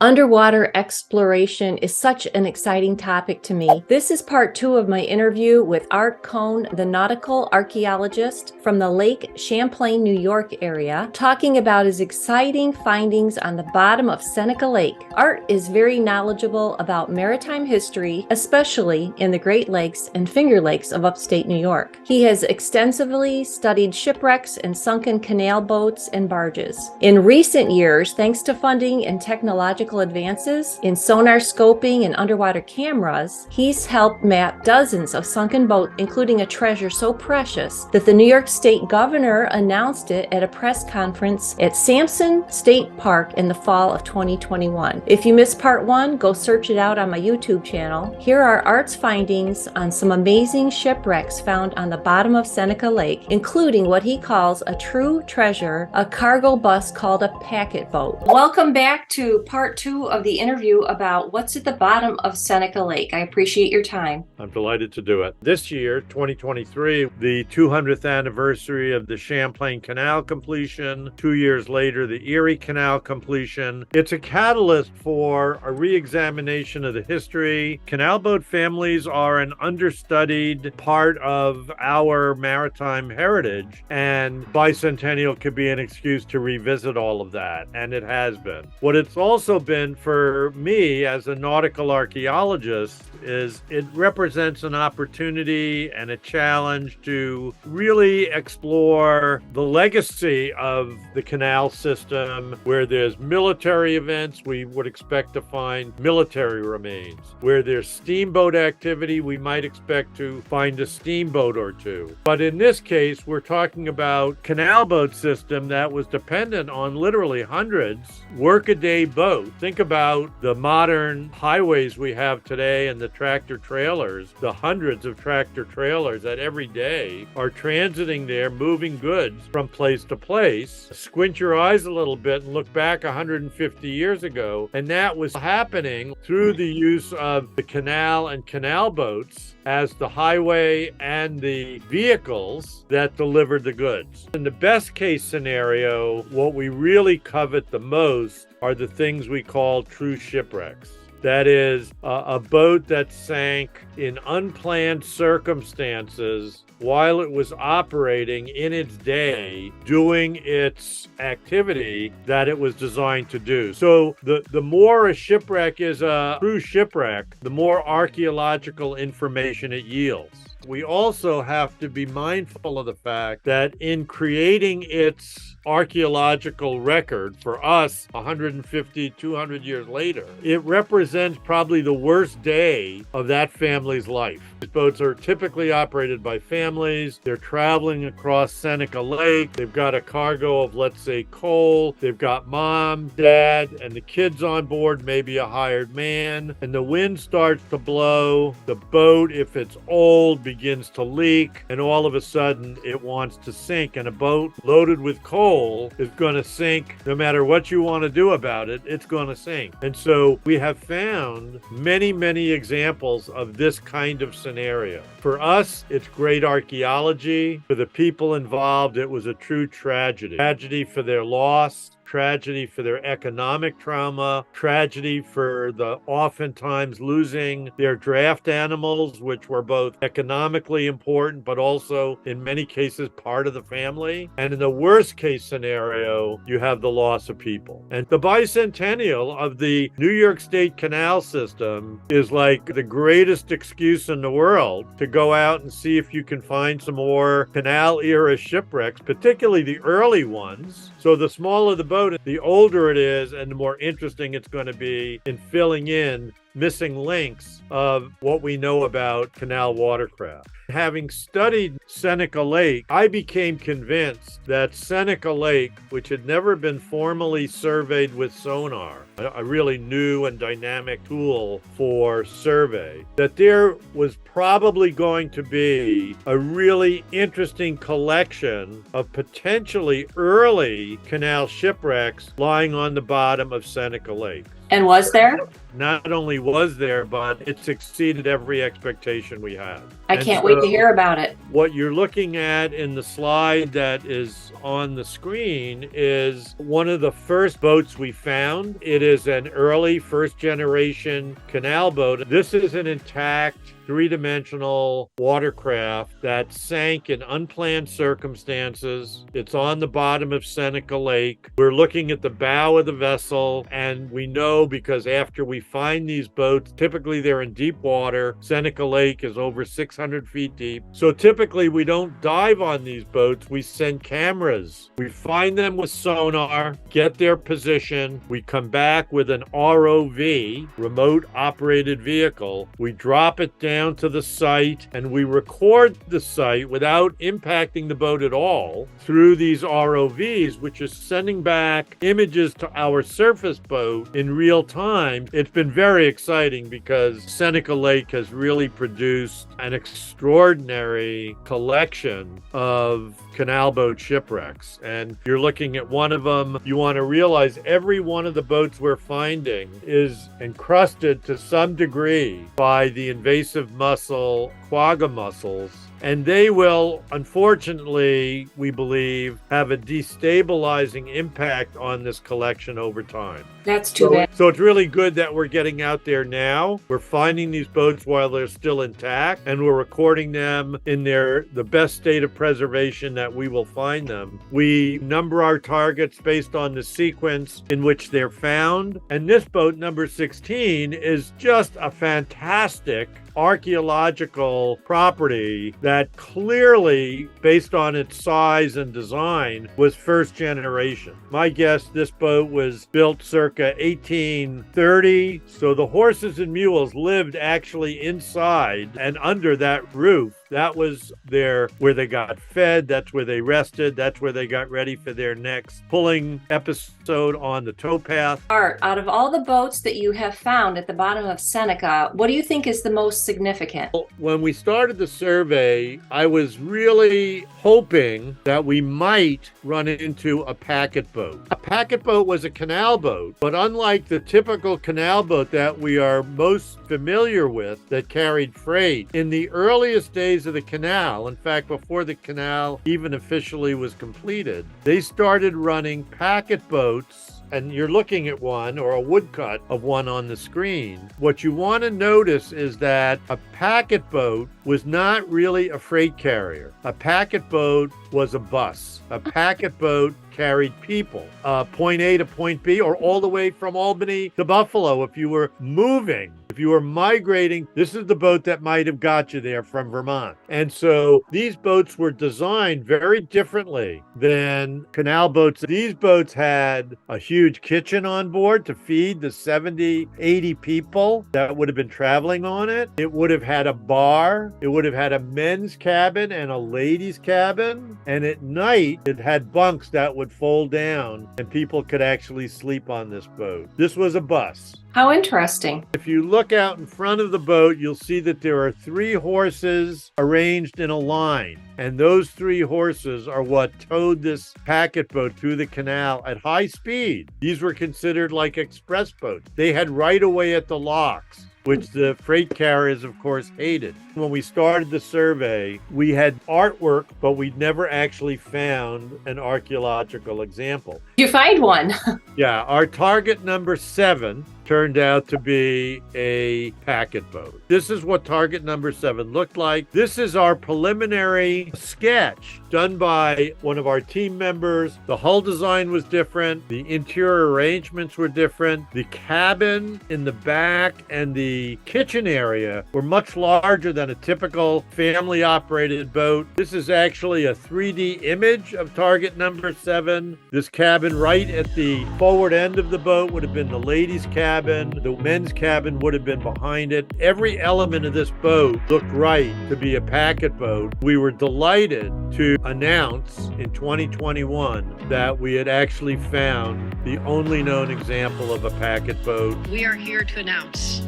Underwater exploration is such an exciting topic to me. This is part 2 of my interview with Art Cohn, the nautical archaeologist from the Lake Champlain, New York area, talking about his exciting findings on the bottom of Seneca Lake. Art is very knowledgeable about maritime history, especially in the Great Lakes and Finger Lakes of upstate New York. He has extensively studied shipwrecks and sunken canal boats and barges. In recent years, thanks to funding and technological advances in sonar scoping and underwater cameras, he's helped map dozens of sunken boats, including a treasure so precious that the New York State governor announced it at a press conference at Sampson State Park in the fall of 2021. If you missed part 1, go search it out on my YouTube channel. Here are Art's findings on some amazing shipwrecks found on the bottom of Seneca Lake, including what he calls a true treasure, a cargo bus called a packet boat. Welcome back to part 2 of the interview about what's at the bottom of Seneca Lake. I appreciate your time. I'm delighted to do it. This year, 2023, the 200th anniversary of the Champlain Canal completion. 2 years later, the Erie Canal completion. It's a catalyst for a re-examination of the history. Canal boat families are an understudied part of our maritime heritage, and bicentennial could be an excuse to revisit all of that, and it has been. What it's also been for me as a nautical archaeologist is it represents an opportunity and a challenge to really explore the legacy of the canal system. Where there's military events, we would expect to find military remains. Where there's steamboat activity, we might expect to find a steamboat or two. But in this case, we're talking about canal boat system that was dependent on literally hundreds workaday boats. Think about the modern highways we have today and the tractor trailers, the hundreds of tractor trailers that every day are transiting there, moving goods from place to place. Squint your eyes a little bit and look back 150 years ago, and that was happening through the use of the canal and canal boats as the highway and the vehicles that delivered the goods. In the best case scenario, what we really covet the most are the things we call true shipwrecks. That is, a boat that sank in unplanned circumstances while it was operating in its day, doing its activity that it was designed to do. So the more a shipwreck is a true shipwreck, the more archaeological information it yields. We also have to be mindful of the fact that in creating its archaeological record, for us 150, 200 years later, it represents probably the worst day of that family's life. These boats are typically operated by families. They're traveling across Seneca Lake. They've got a cargo of, let's say, coal. They've got mom, dad, and the kids on board, maybe a hired man. And the wind starts to blow. The boat, if it's old, begins to leak. And all of a sudden, it wants to sink. And a boat loaded with coal is going to sink. No matter what you want to do about it, it's going to sink. And so we have found many, many examples of this kind of scenario. For us, it's great archaeology. For the people involved, it was a true tragedy. Tragedy for their loss, tragedy for their economic trauma, tragedy for the oftentimes losing their draft animals, which were both economically important, but also in many cases part of the family. And in the worst case scenario, you have the loss of people. And the bicentennial of the New York State canal system is like the greatest excuse in the world to go out and see if you can find some more canal era shipwrecks, particularly the early ones. So the smaller the boat, the older it is, and the more interesting it's going to be in filling in missing links of what we know about canal watercraft. Having studied Seneca Lake, I became convinced that Seneca Lake, which had never been formally surveyed with sonar, a really new and dynamic tool for survey, that there was probably going to be a really interesting collection of potentially early canal shipwrecks lying on the bottom of Seneca Lake. And was there? Not only was there, but it's exceeded every expectation we had. I can't wait to hear about it. What you're looking at in the slide that is on the screen is one of the first boats we found. It is an early first generation canal boat. This is an intact three-dimensional watercraft that sank in unplanned circumstances. It's on the bottom of Seneca Lake. We're looking at the bow of the vessel, and we know because after we find these boats, typically they're in deep water. Seneca Lake is over 600 feet deep. So typically we don't dive on these boats. We send cameras. We find them with sonar, get their position. We come back with an ROV, remote operated vehicle. We drop it down to the site and we record the site without impacting the boat at all through these ROVs, which is sending back images to our surface boat in real time. It's been very exciting because Seneca Lake has really produced an extraordinary collection of canal boat shipwrecks. And you're looking at one of them, you want to realize every one of the boats we're finding is encrusted to some degree by the invasive mussel, quagga mussels. And they will, unfortunately, we believe, have a destabilizing impact on this collection over time. That's too bad. So it's really good that we're getting out there now. We're finding these boats while they're still intact, and we're recording them in the best state of preservation that we will find them. We number our targets based on the sequence in which they're found. And this boat, number 16, is just a fantastic archaeological property that clearly, based on its size and design, was first generation. My guess, this boat was built circa 1830, so the horses and mules lived actually inside and under that roof. That was where they got fed. That's where they rested. That's where they got ready for their next pulling episode on the towpath. Art, out of all the boats that you have found at the bottom of Seneca, what do you think is the most significant? When we started the survey, I was really hoping that we might run into a packet boat. A packet boat was a canal boat, but unlike the typical canal boat that we are most familiar with that carried freight, in the earliest days of the canal, in fact, before the canal even officially was completed, they started running packet boats. And you're looking at one or a woodcut of one on the screen. What you want to notice is that a packet boat was not really a freight carrier. A packet boat was a bus. A packet boat carried people, point A to point B, or all the way from Albany to Buffalo. If you were moving, if you were migrating, this is the boat that might have got you there from Vermont. And so these boats were designed very differently than canal boats. These boats had a huge kitchen on board to feed the 70, 80 people that would have been traveling on it. It would have had a bar. It would have had a men's cabin and a ladies' cabin. And at night, it had bunks that would fold down and people could actually sleep on this boat. This was a bus. How interesting. If you look out in front of the boat, you'll see that there are 3 horses arranged in a line. And those 3 horses are what towed this packet boat through the canal at high speed. These were considered like express boats. They had right away at the locks, which the freight carriers, of course, hated. When we started the survey, we had artwork, but we'd never actually found an archaeological example. You find one? Yeah, our target number 7 turned out to be a packet boat. This is what target number 7 looked like. This is our preliminary sketch done by one of our team members. The hull design was different. The interior arrangements were different. The cabin in the back and the kitchen area were much larger than a typical family-operated boat. This is actually a 3D image of target number 7. This cabin right at the forward end of the boat would have been the ladies' cabin. The men's cabin would have been behind it. Every element of this boat looked right to be a packet boat. We were delighted to announce in 2021 that we had actually found the only known example of a packet boat. We are here to announce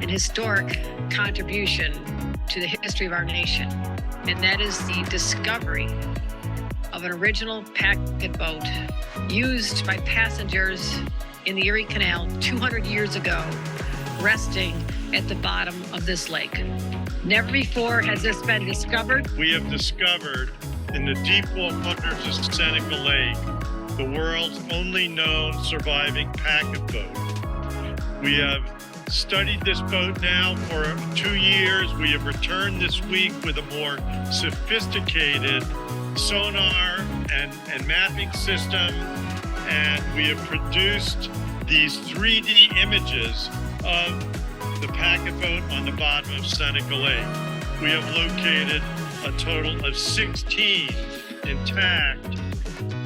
an historic contribution to the history of our nation, and that is the discovery of an original packet boat used by passengers in the Erie Canal 200 years ago, resting at the bottom of this lake. Never before has this been discovered. We have discovered in the deep waters of Seneca Lake the world's only known surviving packet boat. We have studied this boat now for 2 years. We have returned this week with a more sophisticated sonar and mapping system, and we have produced these 3D images of the packet boat on the bottom of Seneca Lake. We have located a total of 16 intact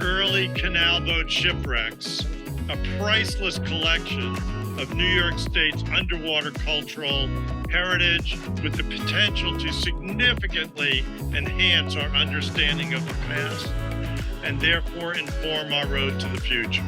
early canal boat shipwrecks, a priceless collection of New York State's underwater cultural heritage with the potential to significantly enhance our understanding of the past and therefore inform our road to the future.